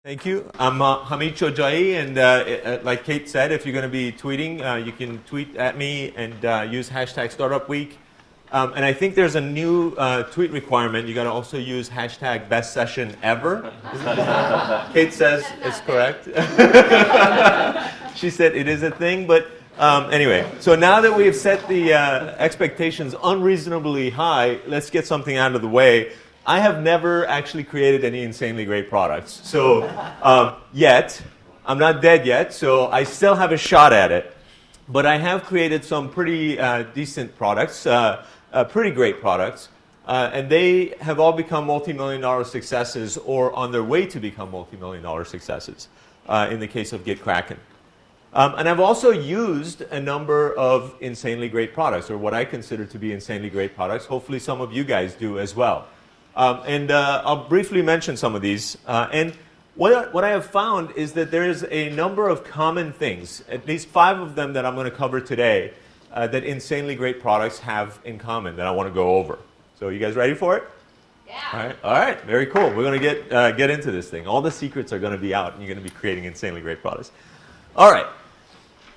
Thank you. I'm Hamid Shojaee, and like Kate said, if you're going to be tweeting, you can tweet at me and use hashtag Startup Week. And I think there's a new tweet requirement. You got to also use hashtag Best Session Ever. Kate says it's correct. She said it is a thing, but anyway. So now that we have set the expectations unreasonably high, let's get something out of the way. I have never actually created any insanely great products. So yet, I'm not dead yet, so I still have a shot at it. But I have created some pretty decent products, pretty great products. And they have all become multi-million-dollar successes or on their way to become multi-million-dollar successes in the case of GitKraken. And I've also used a number of insanely great products, or what I consider to be insanely great products. Hopefully some of you guys do as well. And I'll briefly mention some of these. And what I have found is that there is a number of common things, at least 5 of them that I'm going to cover today, that insanely great products have in common that I want to go over. So you guys ready for it? Yeah. All right, very cool. We're going to get into this thing. All the secrets are going to be out, and you're going to be creating insanely great products. All right.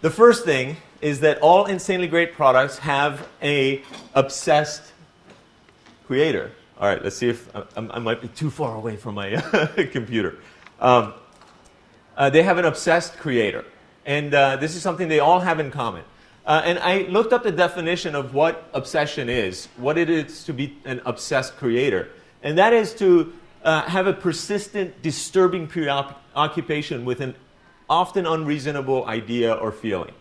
The first thing is that all insanely great products have a obsessed creator. All right, let's see if I might be too far away from my computer. They have an obsessed creator. And this is something they all have in common. And I looked up the definition of what obsession is, what it is to be an obsessed creator. And that is to have a persistent, disturbing preoccupation with an often unreasonable idea or feeling.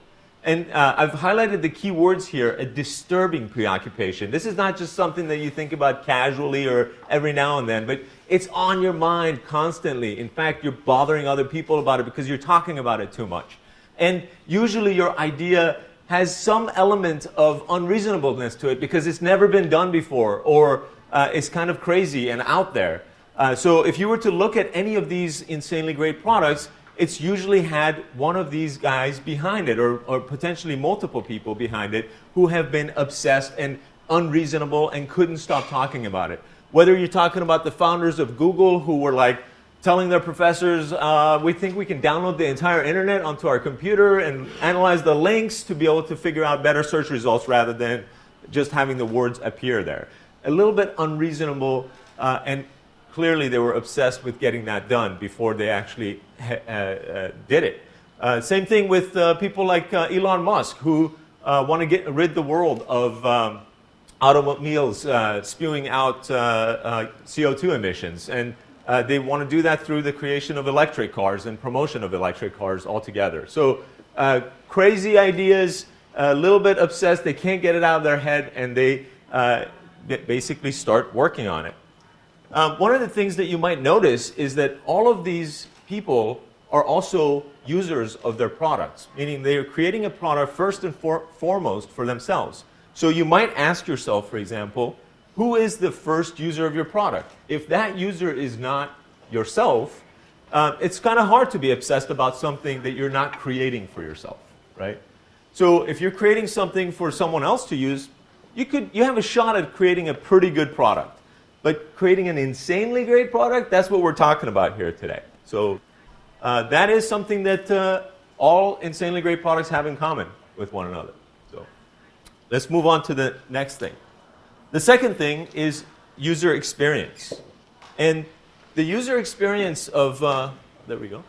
And I've highlighted the key words here, a disturbing preoccupation. This is not just something that you think about casually or every now and then, but it's on your mind constantly. In fact, you're bothering other people about it because you're talking about it too much. And usually your idea has some element of unreasonableness to it because it's never been done before, or it's kind of crazy and out there. So if you were to look at any of these insanely great products, it's usually had one of these guys behind it, or potentially multiple people behind it, who have been obsessed and unreasonable and couldn't stop talking about it. Whether you're talking about the founders of Google, who were like telling their professors, we think we can download the entire internet onto our computer and analyze the links to be able to figure out better search results rather than just having the words appear there. A little bit unreasonable, and clearly they were obsessed with getting that done before they actually did it. Same thing with people like Elon Musk, who want to rid the world of automobiles spewing out CO2 emissions. And they want to do that through the creation of electric cars and promotion of electric cars altogether. So crazy ideas, a little bit obsessed, they can't get it out of their head, and they basically start working on it. One of the things that you might notice is that all of these people are also users of their products, meaning they are creating a product first and foremost for themselves. So you might ask yourself, for example, who is the first user of your product? If that user is not yourself, it's kind of hard to be obsessed about something that you're not creating for yourself, right? So if you're creating something for someone else to use, you have a shot at creating a pretty good product. But creating an insanely great product, that's what we're talking about here today. So that is something that all insanely great products have in common with one another. So let's move on to the next thing. The second thing is user experience. And the user experience of, there we go.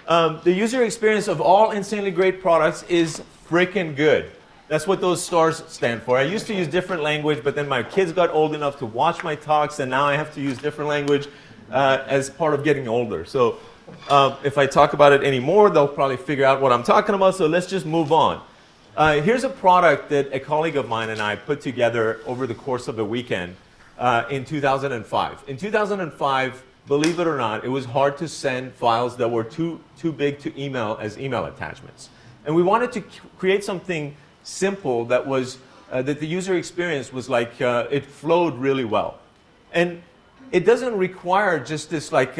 The user experience of all insanely great products is freaking good. That's what those stars stand for. I used to use different language, but then my kids got old enough to watch my talks, and now I have to use different language as part of getting older. So if I talk about it anymore, they'll probably figure out what I'm talking about, so let's just move on. Here's a product that a colleague of mine and I put together over the course of a weekend in 2005. In 2005, believe it or not, it was hard to send files that were too big to email as email attachments. And we wanted to create something simple that was that the user experience was like it flowed really well, and it doesn't require just this like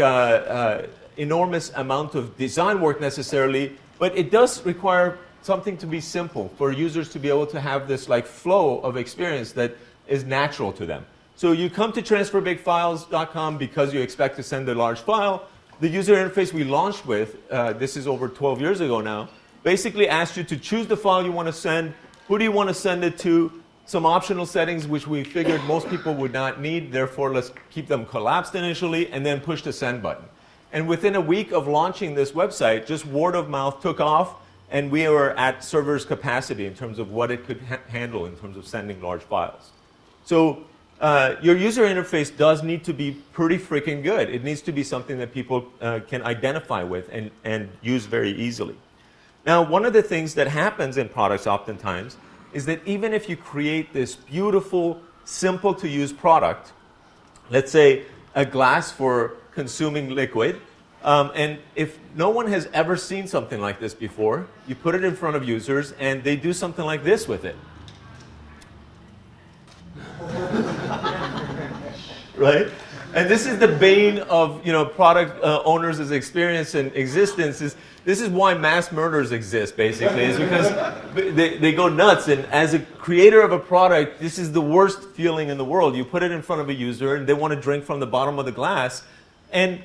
enormous amount of design work necessarily, but it does require something to be simple for users to be able to have this like flow of experience that is natural to them. So you come to transferbigfiles.com because you expect to send a large file. the user interface we launched with, this is over 12 years ago now, basically asked you to choose the file you want to send, who do you want to send it to, some optional settings which we figured most people would not need, therefore let's keep them collapsed initially, and then push the send button. And within a week of launching this website, just word of mouth took off, and we were at server's capacity in terms of what it could handle in terms of sending large files. So your user interface does need to be pretty freaking good. It needs to be something that people can identify with and use very easily. Now, one of the things that happens in products oftentimes is that even if you create this beautiful, simple to use product, let's say a glass for consuming liquid, and if no one has ever seen something like this before, you put it in front of users and they do something like this with it. Right? And this is the bane of product owners' experience and existence. This is why mass murders exist, basically, is because they go nuts. And as a creator of a product, this is the worst feeling in the world. You put it in front of a user, and they want to drink from the bottom of the glass. And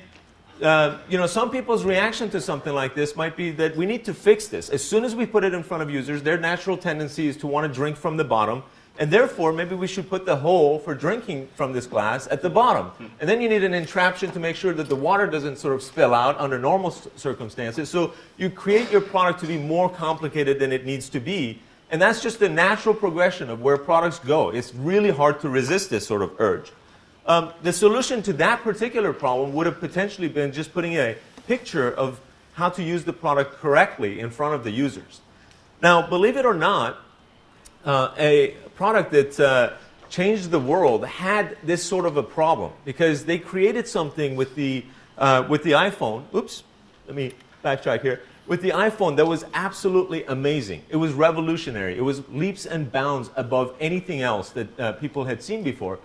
some people's reaction to something like this might be that we need to fix this. As soon as we put it in front of users, their natural tendency is to want to drink from the bottom. And therefore, maybe we should put the hole for drinking from this glass at the bottom. And then you need an entraption to make sure that the water doesn't sort of spill out under normal circumstances. So you create your product to be more complicated than it needs to be. And that's just the natural progression of where products go. It's really hard to resist this sort of urge. The solution to that particular problem would have potentially been just putting a picture of how to use the product correctly in front of the users. Now, believe it or not, a product that changed the world had this sort of a problem because they created something with the iPhone. Oops, let me backtrack here. With the iPhone that was absolutely amazing. It was revolutionary. It was leaps and bounds above anything else that people had seen before.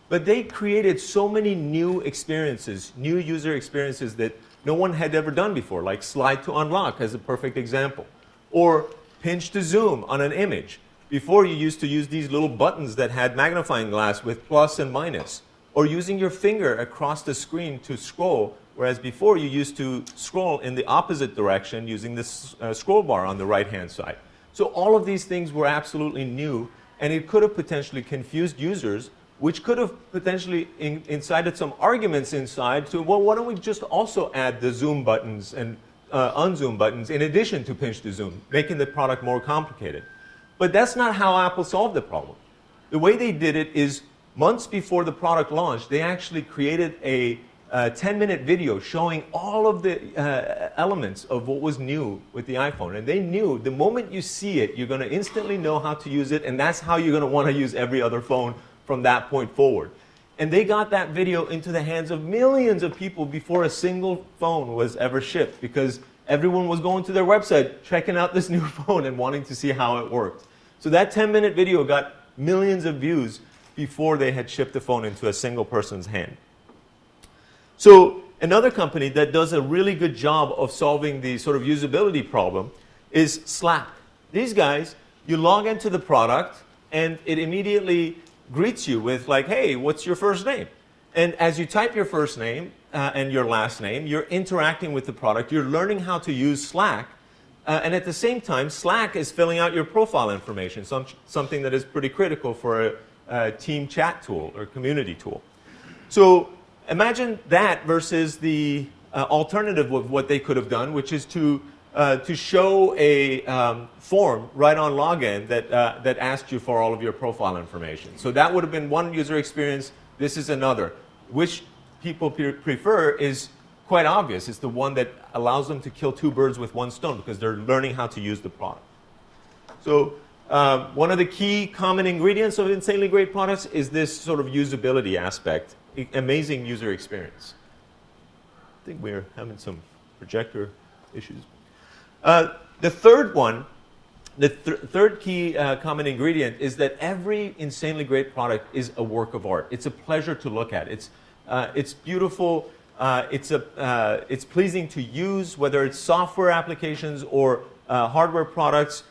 But they created so many new experiences, new user experiences that no one had ever done before, like slide to unlock as a perfect example, or pinch to zoom on an image. Before, you used to use these little buttons that had magnifying glass with plus and minus, or using your finger across the screen to scroll, whereas before you used to scroll in the opposite direction using this scroll bar on the right-hand side. So all of these things were absolutely new, and it could have potentially confused users, which could have potentially incited some arguments inside to, well, why don't we just also add the zoom buttons and unzoom buttons in addition to pinch to zoom, making the product more complicated. But that's not how Apple solved the problem. The way they did it is months before the product launched, they actually created a 10-minute video showing all of the elements of what was new with the iPhone. And they knew the moment you see it, you're going to instantly know how to use it, and that's how you're going to want to use every other phone from that point forward. And they got that video into the hands of millions of people before a single phone was ever shipped because everyone was going to their website, checking out this new phone and wanting to see how it worked. So that 10-minute video got millions of views before they had shipped the phone into a single person's hand. So another company that does a really good job of solving the sort of usability problem is Slack. These guys, you log into the product and it immediately greets you with like, hey, what's your first name? And as you type your first name and your last name, you're interacting with the product. You're learning how to use Slack. And at the same time, Slack is filling out your profile information, something that is pretty critical for a team chat tool or community tool. So imagine that versus the alternative of what they could have done, which is to show a form right on login that asked you for all of your profile information. So that would have been one user experience. This is another. Which people prefer is quite obvious. It's the one that allows them to kill two birds with one stone because they're learning how to use the product. So one of the key common ingredients of insanely great products is this sort of usability aspect, amazing user experience. I think we're having some projector issues. The third one, the third key common ingredient is that every insanely great product is a work of art. It's a pleasure to look at. It's beautiful. It's pleasing to use, whether it's software applications or hardware products.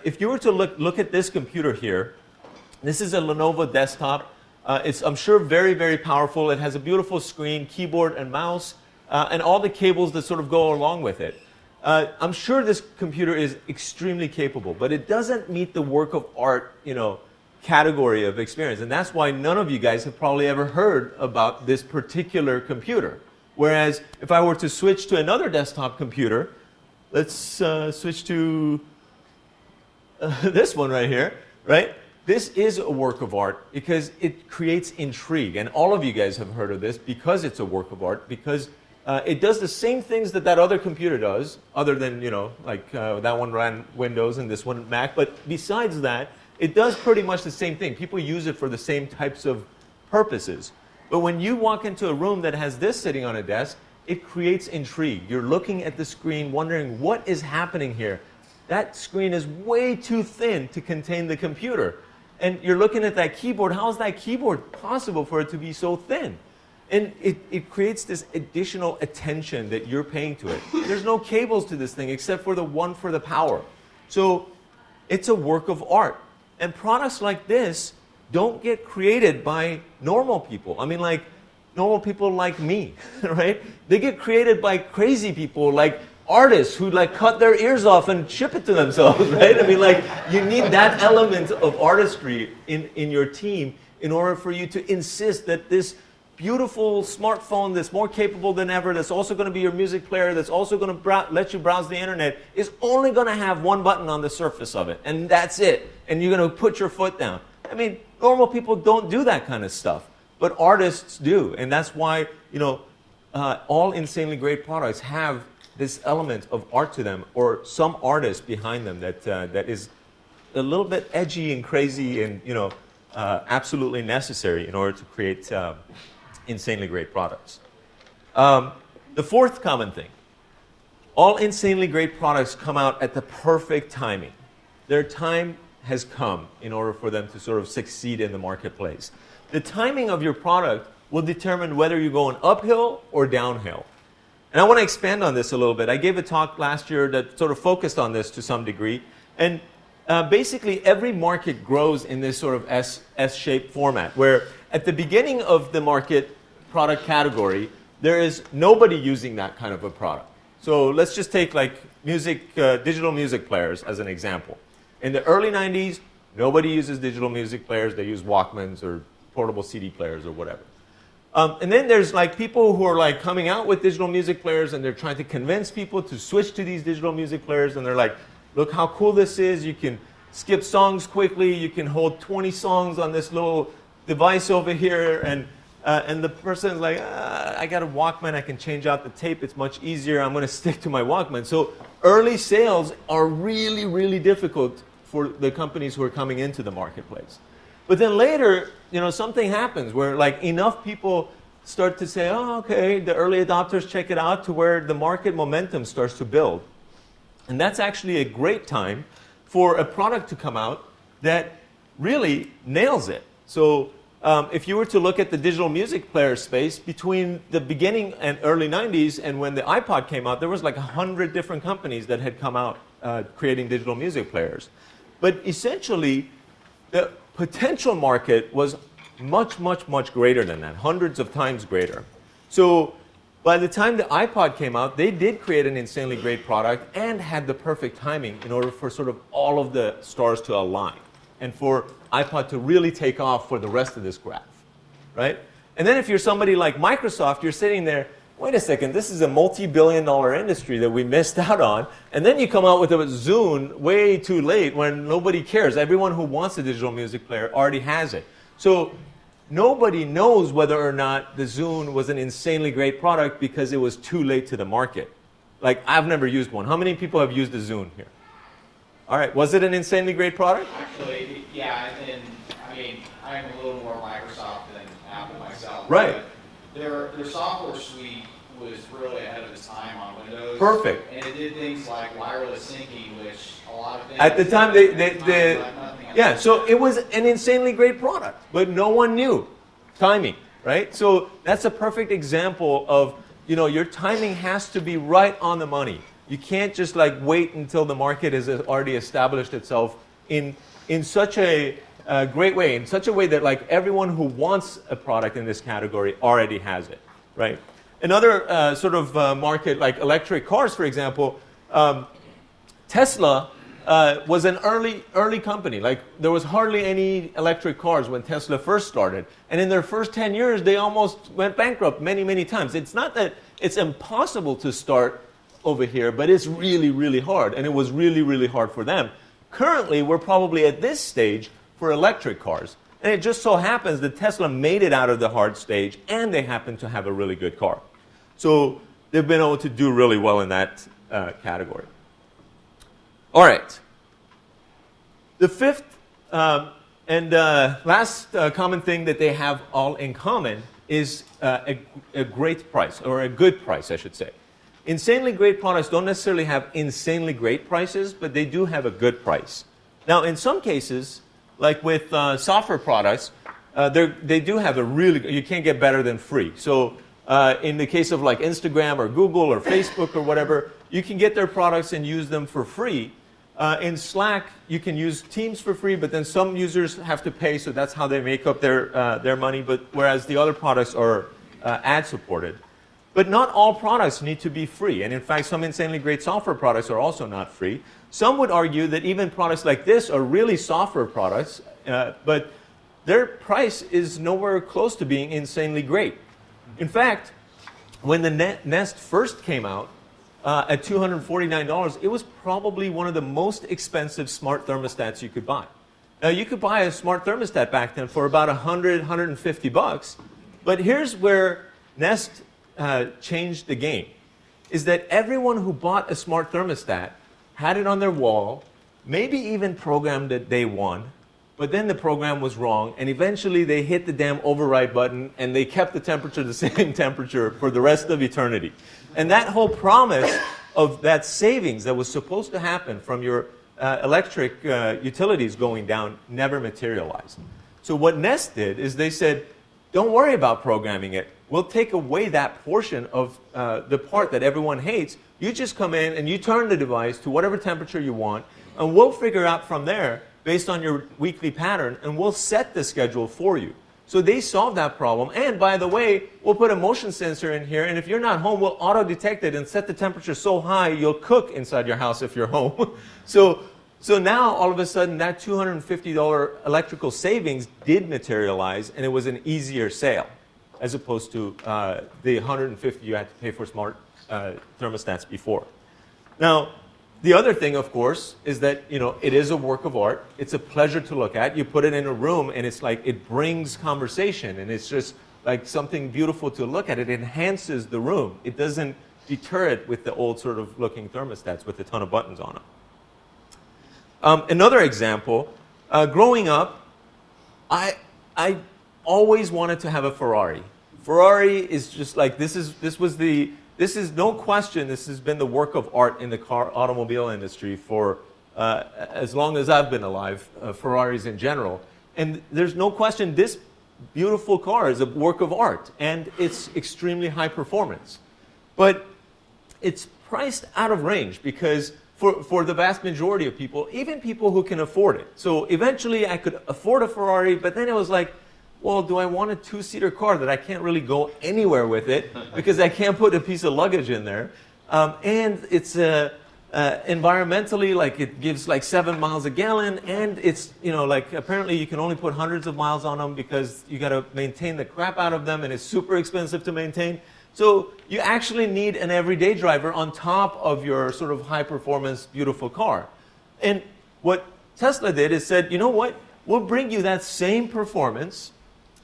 If you were to look at this computer here, this is a Lenovo desktop. It's, I'm sure, very, very powerful. It has a beautiful screen, keyboard, and mouse. and all the cables that sort of go along with it. I'm sure this computer is extremely capable, but it doesn't meet the work of art, category of experience. And that's why none of you guys have probably ever heard about this particular computer. Whereas if I were to switch to another desktop computer, let's switch to this one right here, right? This is a work of art because it creates intrigue. And all of you guys have heard of this because it's a work of art, because it does the same things that that other computer does, other than, that one ran Windows and this one Mac. But besides that, it does pretty much the same thing. People use it for the same types of purposes. But when you walk into a room that has this sitting on a desk, it creates intrigue. You're looking at the screen, wondering what is happening here. That screen is way too thin to contain the computer. And you're looking at that keyboard. How is that keyboard possible for it to be so thin? And it creates this additional attention that you're paying to it. There's no cables to this thing except for the one for the power. So it's a work of art. And products like this don't get created by normal people. I mean, like normal people like me, right? They get created by crazy people like artists who cut their ears off and ship it to themselves, right? I mean, you need that element of artistry in your team in order for you to insist that this beautiful smartphone that's more capable than ever, that's also going to be your music player, that's also going to let you browse the internet, is only going to have one button on the surface of it, and that's it. And you're going to put your foot down. I mean, normal people don't do that kind of stuff, but artists do, and that's why all insanely great products have this element of art to them, or some artist behind them that is a little bit edgy and crazy and absolutely necessary in order to create insanely great products. The fourth common thing, all insanely great products come out at the perfect timing. Their time has come in order for them to sort of succeed in the marketplace. The timing of your product will determine whether you're going uphill or downhill. And I want to expand on this a little bit. I gave a talk last year that sort of focused on this to some degree. And basically, every market grows in this sort of S-shaped format, where at the beginning of the market product category, there is nobody using that kind of a product. So let's just take digital music players as an example. In the early 90s, nobody uses digital music players. They use Walkmans or portable CD players or whatever. And then there's people who are coming out with digital music players, and they're trying to convince people to switch to these digital music players. And they're like, look how cool this is. You can skip songs quickly. You can hold 20 songs on this little device over here. And the person's like, I got a Walkman. I can change out the tape. It's much easier. I'm going to stick to my Walkman. So early sales are really, really difficult for the companies who are coming into the marketplace. But then later, something happens where enough people start to say, oh, okay, the early adopters check it out, to where the market momentum starts to build. And that's actually a great time for a product to come out that really nails it. So if you were to look at the digital music player space, between the beginning and early 90s and when the iPod came out, there was 100 different companies that had come out creating digital music players. But essentially, the potential market was much, much, much greater than that, hundreds of times greater. So by the time the iPod came out, they did create an insanely great product and had the perfect timing in order for sort of all of the stars to align and for iPod to really take off for the rest of this graph, right? And then if you're somebody like Microsoft, you're sitting there, wait a second, this is a multi-billion-dollar industry that we missed out on. And then you come out with a Zune way too late when nobody cares. Everyone who wants a digital music player already has it. So nobody knows whether or not the Zune was an insanely great product because it was too late to the market. I've never used one. How many people have used a Zune here? All right, was it an insanely great product? Actually, yeah, and I mean, I'm a little more Microsoft than Apple myself. Right. Their software suite was really ahead of its time on Windows. Perfect. And it did things like wireless syncing, which a lot of things... At the time, yeah, so it was an insanely great product, but no one knew timing, right? So that's a perfect example of, your timing has to be right on the money. You can't just wait until the market has already established itself in such a great way, in such a way that everyone who wants a product in this category already has it, right? Another sort of market, like electric cars, for example, Tesla was an early company. Like, there was hardly any electric cars when Tesla first started. And in their first 10 years, they almost went bankrupt many, many times. It's not that it's impossible to start over here, but it's really, really hard. And it was really, really hard for them. Currently, we're probably at this stage for electric cars. And it just so happens that Tesla made it out of the hard stage, and they happen to have a really good car. So they've been able to do really well in that category. All right. The fifth and last common thing that they have all in common is a great price, or a good price, I should say. Insanely great products don't necessarily have insanely great prices, but they do have a good price. Now, in some cases, like with software products, they do have a really, you can't get better than free. So in the case of like Instagram or Google or Facebook or whatever, you can get their products and use them for free. In Slack, you can use Teams for free, but then some users have to pay, so that's how they make up their money, but whereas the other products are ad supported. But not all products need to be free, and in fact, some insanely great software products are also not free. Some would argue that even products like this are really software products, but their price is nowhere close to being insanely great. In fact, when the Nest first came out, at $249, it was probably one of the most expensive smart thermostats you could buy. Now, you could buy a smart thermostat back then for about $100, $150, but here's where Nest changed the game, is that everyone who bought a smart thermostat had it on their wall, maybe even programmed it day one, but then the program was wrong, and eventually they hit the damn override button, and they kept the temperature the same temperature for the rest of eternity. And that whole promise of that savings that was supposed to happen from your electric utilities going down never materialized. So what Nest did is they said, don't worry about programming it. We'll take away that portion of the part that everyone hates. You just come in and you turn the device to whatever temperature you want, and we'll figure out from there, based on your weekly pattern, and we'll set the schedule for you. So they solved that problem. And by the way, we'll put a motion sensor in here, and if you're not home, we'll auto-detect it and set the temperature so high you'll cook inside your house if you're home. So now, all of a sudden, that $250 electrical savings did materialize, and it was an easier sale, as opposed to the $150 you had to pay for smart thermostats before. Now, the other thing, of course, is that, you know, it is a work of art. It's a pleasure to look at. You put it in a room, and it's like it brings conversation, and it's just like something beautiful to look at. It enhances the room. It doesn't deter it with the old sort of looking thermostats with a ton of buttons on them. Another example, growing up, I always wanted to have a Ferrari. Ferrari is just like, this is no question, this has been the work of art in the automobile industry for as long as I've been alive, Ferraris in general. And there's no question this beautiful car is a work of art, and it's extremely high performance. But it's priced out of range because for the vast majority of people, even people who can afford it. So eventually I could afford a Ferrari, but then it was like, well, do I want a two-seater car that I can't really go anywhere with it because I can't put a piece of luggage in there? And it's environmentally, like, it gives like 7 miles a gallon, and it's, you know, like, apparently you can only put hundreds of miles on them because you got to maintain the crap out of them, and it's super expensive to maintain. So you actually need an everyday driver on top of your sort of high-performance, beautiful car. And what Tesla did is said, you know what? We'll bring you that same performance,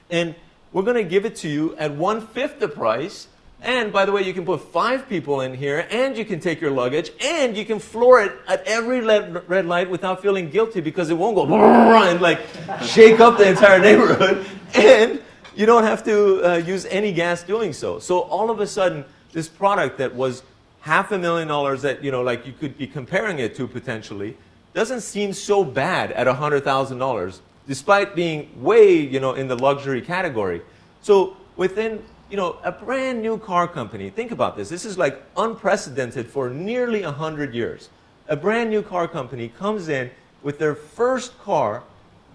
and we're going to give it to you at 1/5 the price. And by the way, you can put 5 people in here, and you can take your luggage, and you can floor it at every red light without feeling guilty because it won't go and like shake up the entire neighborhood. And you don't have to use any gas doing so. So all of a sudden, this product that was $500,000 that, you know, like you could be comparing it to potentially, doesn't seem so bad at $100,000, despite being way, you know, in the luxury category. So within, you know, a brand new car company, think about this. This is like unprecedented for nearly 100 years. A brand new car company comes in with their first car.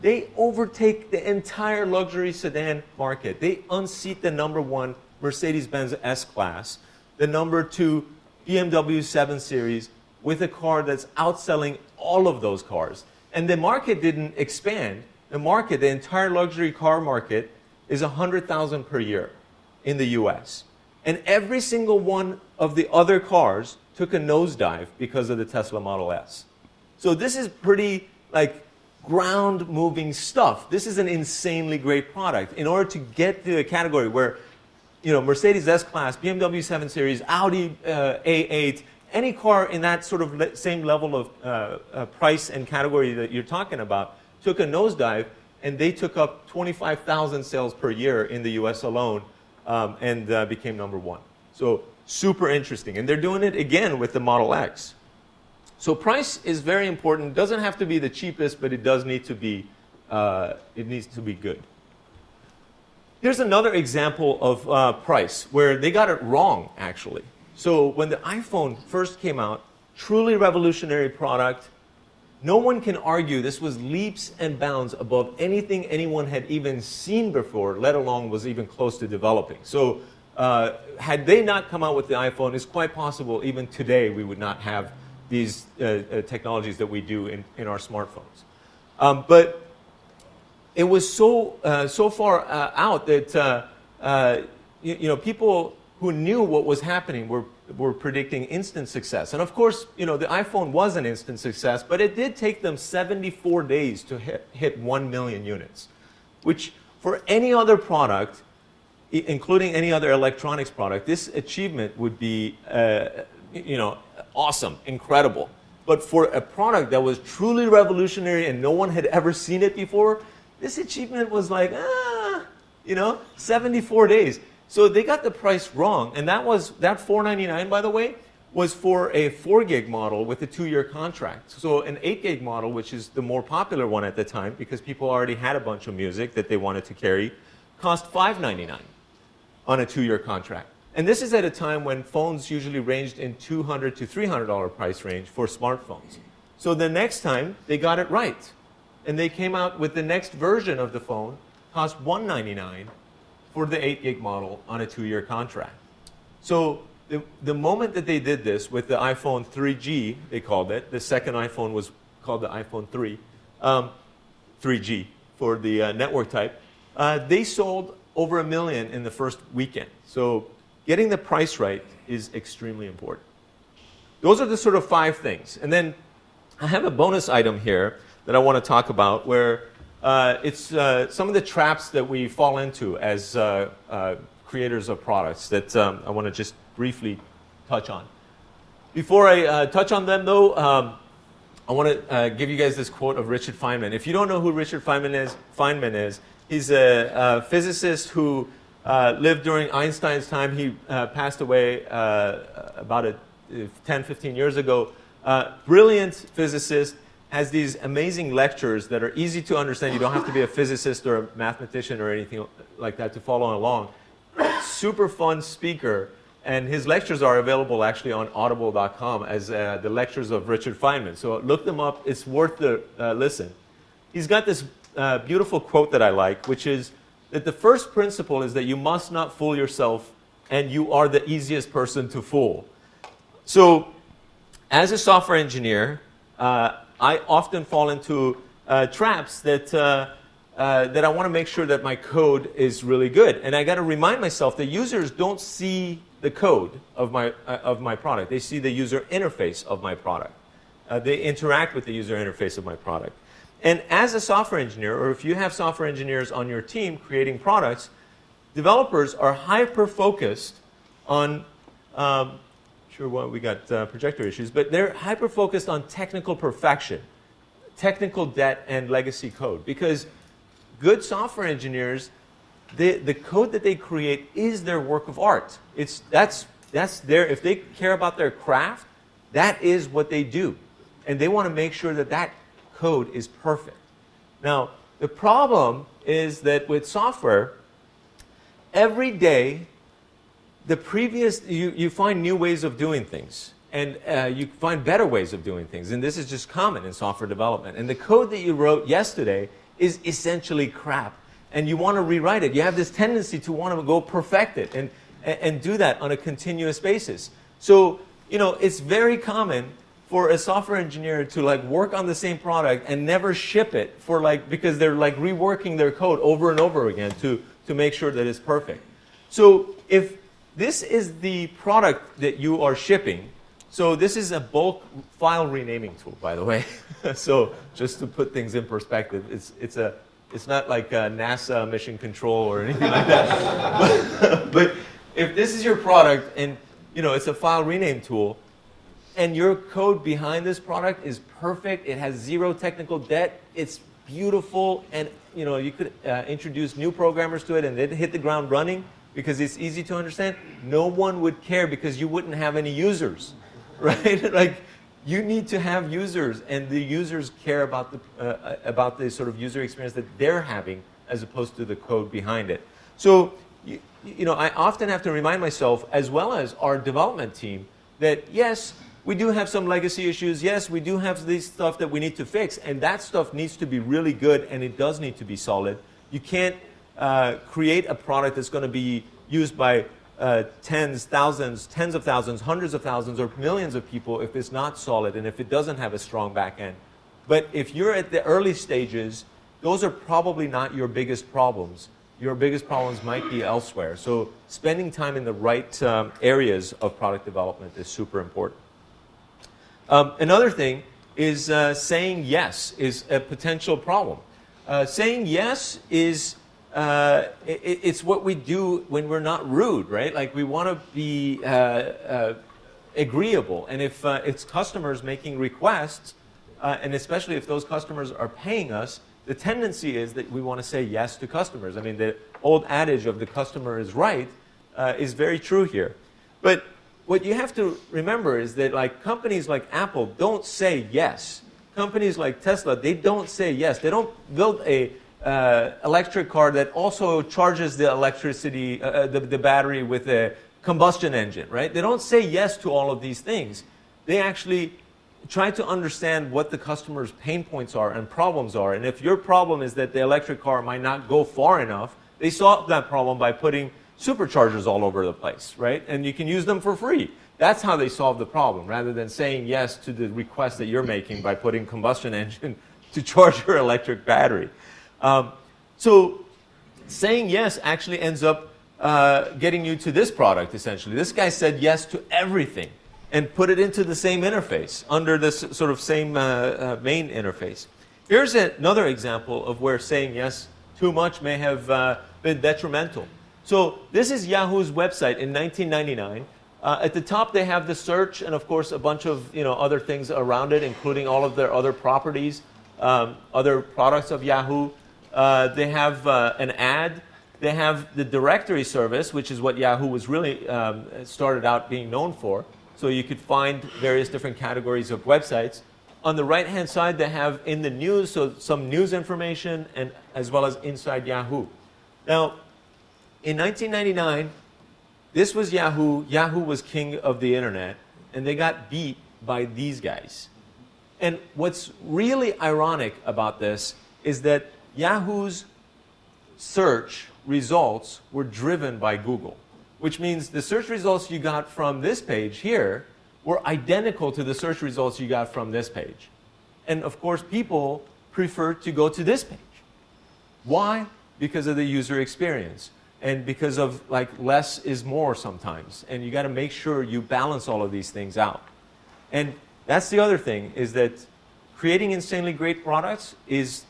They overtake the entire luxury sedan market. They unseat the #1 Mercedes-Benz S-Class, the number 2 BMW 7 Series with a car that's outselling all of those cars. And the market didn't expand. The market, the entire luxury car market, is 100,000 per year in the US. And every single one of the other cars took a nosedive because of the Tesla Model S. So this is pretty like ground-moving stuff. This is an insanely great product. In order to get to a category where, you know, Mercedes S-Class, BMW 7 Series, Audi A8, any car in that sort of same level of price and category that you're talking about took a nosedive, and they took up 25,000 sales per year in the US alone, and became number 1. So super interesting. And they're doing it again with the Model X. So price is very important. It doesn't have to be the cheapest, but it does need to be, it needs to be good. Here's another example of price where they got it wrong, actually. So when the iPhone first came out, truly revolutionary product. No one can argue this was leaps and bounds above anything anyone had even seen before, let alone was even close to developing. So had they not come out with the iPhone, it's quite possible even today we would not have these technologies that we do in our smartphones. But it was so far out that you know, people who knew what was happening were predicting instant success. And of course, you know, the iPhone was an instant success, but it did take them 74 days to hit 1 million units, which for any other product, including any other electronics product, this achievement would be, you know, awesome, incredible. But for a product that was truly revolutionary and no one had ever seen it before, this achievement was like, you know, 74 days. So they got the price wrong, and that $499, by the way, was for a 4 gig model with a 2-year contract. So an 8 gig model, which is the more popular one at the time because people already had a bunch of music that they wanted to carry, cost $599 on a 2-year contract. And this is at a time when phones usually ranged in $200 to $300 price range for smartphones. So the next time, they got it right. And they came out with the next version of the phone, cost $199 for the 8 gig model on a 2-year contract. So the moment that they did this with the iPhone 3G, they called it, the second iPhone was called the iPhone 3, 3G for the network type, they sold over 1 million in the first weekend. So getting the price right is extremely important. Those are the sort of 5 things. And then I have a bonus item here that I want to talk about where it's some of the traps that we fall into as creators of products that I want to just briefly touch on. Before I touch on them, though, I want to give you guys this quote of Richard Feynman. If you don't know who Richard Feynman is, he's a physicist who lived during Einstein's time. He passed away about 10, 15 years ago. Brilliant physicist. Has these amazing lectures that are easy to understand. You don't have to be a physicist or a mathematician or anything like that to follow along. Super fun speaker, and his lectures are available actually on audible.com as the lectures of Richard Feynman. So look them up. It's worth the listen. He's got this beautiful quote that I like, which is that the first principle is that you must not fool yourself, and you are the easiest person to fool. So as a software engineer, I often fall into traps that I want to make sure that my code is really good. And I got to remind myself that users don't see the code of my product. They see the user interface of my product. They interact with the user interface of my product. And as a software engineer, or if you have software engineers on your team creating products, developers are hyper-focused on sure why we got projector issues, but they're hyper-focused on technical perfection, technical debt, and legacy code. Because good software engineers, the code that they create is their work of art. That's if they care about their craft, that is what they do. And they want to make sure that that code is perfect. Now, the problem is that with software, every day, you find new ways of doing things, and you find better ways of doing things, and this is just common in software development. And the code that you wrote yesterday is essentially crap, and you want to rewrite it. You have this tendency to want to go perfect it, and do that on a continuous basis. So, you know, it's very common for a software engineer to like work on the same product and never ship it for like, because they're like reworking their code over and over again to make sure that it's perfect. So if this is the product that you are shipping, so this is a bulk file renaming tool, by the way. So just to put things in perspective, it's not like a NASA mission control or anything like that. But if this is your product and you know it's a file rename tool, and your code behind this product is perfect, it has zero technical debt, it's beautiful, and you know you could introduce new programmers to it and they'd hit the ground running because it's easy to understand. No one would care because you wouldn't have any users, right? Like you need to have users, and the users care about the sort of user experience that they're having as opposed to the code behind it. So you know, I often have to remind myself, as well as our development team, that yes, we do have some legacy issues. Yes, we do have this stuff that we need to fix, and that stuff needs to be really good, and it does need to be solid. You can't create a product that's going to be used by tens, thousands, tens of thousands, hundreds of thousands, or millions of people if it's not solid and if it doesn't have a strong back end. But if you're at the early stages, those are probably not your biggest problems. Your biggest problems might be elsewhere. So spending time in the right areas of product development is super important. Another thing is saying yes is a potential problem. Saying yes is it's what we do when we're not rude, right? Like we want to be agreeable, and if it's customers making requests, and especially if those customers are paying us, the tendency is that we want to say yes to customers. I mean, the old adage of the customer is right is very true here. But what you have to remember is that like companies like Apple don't say yes. Companies like Tesla, they don't say yes. They don't build a electric car that also charges the electricity, the battery with a combustion engine, right? They don't say yes to all of these things. They actually try to understand what the customer's pain points are and problems are. And if your problem is that the electric car might not go far enough, they solve that problem by putting superchargers all over the place, right? And you can use them for free. That's how they solve the problem, rather than saying yes to the request that you're making by putting combustion engine to charge your electric battery. So saying yes actually ends up getting you to this product, essentially. This guy said yes to everything and put it into the same interface, under this sort of same main interface. Here's another example of where saying yes too much may have been detrimental. So this is Yahoo's website in 1999. At the top, they have the search and, of course, a bunch of other things around it, including all of their other properties, other products of Yahoo. They have an ad. They have the directory service, which is what Yahoo was really started out being known for. So you could find various different categories of websites. On the right-hand side, they have in the news, so some news information, and as well as inside Yahoo. Now, in 1999, this was Yahoo. Yahoo was king of the internet, and they got beat by these guys. And what's really ironic about this is that Yahoo's search results were driven by Google, which means the search results you got from this page here were identical to the search results you got from this page. And of course, people prefer to go to this page. Why? Because of the user experience. And because of like less is more sometimes. And you got to make sure you balance all of these things out. And that's the other thing, is that creating insanely great products is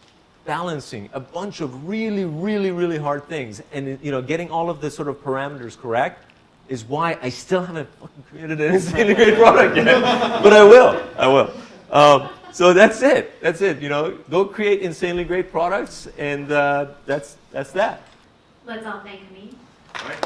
balancing a bunch of really, really, really hard things. And getting all of the sort of parameters correct is why I still haven't fucking created an insanely great product yet. But I will. So that's it. That's it. Go create insanely great products, and that's that. Let's all thank Hamid. All right.